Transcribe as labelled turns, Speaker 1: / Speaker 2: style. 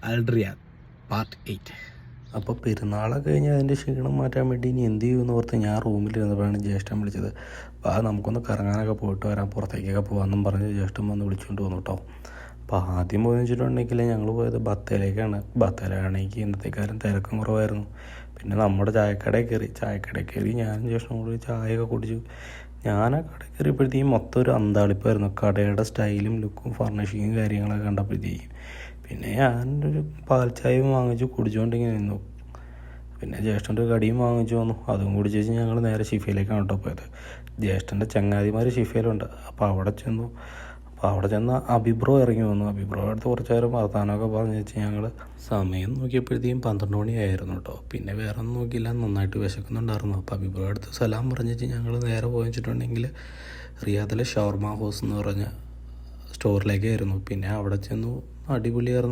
Speaker 1: അൽ Riyadh part 8.
Speaker 2: അപ്പോൾ പെരുന്നാളൊക്കെ കഴിഞ്ഞ് അതിൻ്റെ ക്ഷീണം മാറ്റാൻ വേണ്ടി ഇനി എന്ത് ചെയ്യുമെന്ന് ഓർത്ത് ഞാൻ റൂമിലിരുന്നപ്പോഴാണ് ജ്യേഷ്ഠൻ വിളിച്ചത്. നമുക്കൊന്ന് കറങ്ങാനൊക്കെ പോയിട്ട് വരാം, പുറത്തേക്കൊക്കെ പോകാമെന്നും പറഞ്ഞ് ജ്യേഷ്ഠൻ വന്ന് വിളിച്ചുകൊണ്ട് വന്നു കേട്ടോ. അപ്പോൾ ആദ്യം പോയെന്ന് വെച്ചിട്ടുണ്ടെങ്കിൽ ഞങ്ങൾ പോയത് ബത്തേലേക്കാണ്. ബത്തേലാണെങ്കിൽ ഇന്നത്തേക്കാരും തിരക്കും കുറവായിരുന്നു. പിന്നെ നമ്മുടെ ചായക്കടയിൽ കയറി ഞാനും ജ്യേഷ്ഠനും കൂടി ചായയൊക്കെ കുടിച്ചു. ഞാൻ ആ കടയിൽ കയറിയപ്പോഴത്തേക്കും മൊത്തം ഒരു അന്താളിപ്പായിരുന്നു. കടയുടെ സ്റ്റൈലും ലുക്കും ഫർണിഷിങ്ങും കാര്യങ്ങളൊക്കെ കണ്ടപ്പോഴത്തേക്കും പിന്നെ ഞാനൊരു പാൽ ചായയും വാങ്ങിച്ചു കുടിച്ചുകൊണ്ടിങ്ങനെ നിന്നു. പിന്നെ ജ്യേഷ്ഠൻ്റെ ഒരു കടിയും വാങ്ങിച്ചു വന്നു. അതും കുടിച്ച് വെച്ച് ഞങ്ങൾ നേരെ ഷിഫയിലേക്കാണ് കേട്ടോ പോയത്. ജ്യേഷ്ഠൻ്റെ ചങ്ങാതിമാർ ഷിഫയിലുണ്ട്. അപ്പോൾ അവിടെ ചെന്ന് അഭിബ്രോ ഇറങ്ങി വന്നു. അഭിബ്രോ അടുത്ത് കുറച്ച് നേരം വർത്താനമൊക്കെ പറഞ്ഞ് വെച്ച് ഞങ്ങൾ സമയം നോക്കിയപ്പോഴത്തേക്കും 12 മണിയായിരുന്നു കേട്ടോ. പിന്നെ വേറെ ഒന്നും നോക്കിയില്ല, നന്നായിട്ട് വിശക്കുന്നുണ്ടായിരുന്നു. അപ്പോൾ അഭിബ്രോ അടുത്ത് സലാം പറഞ്ഞ് വെച്ച് ഞങ്ങൾ നേരെ പോയി വെച്ചിട്ടുണ്ടെങ്കിൽ റിയാദിലെ ഷവർമ ഹൗസ് എന്ന് പറഞ്ഞ സ്റ്റോറിലേക്കായിരുന്നു. പിന്നെ അവിടെ ചെന്നു, അടിപൊളിയായിരുന്നു.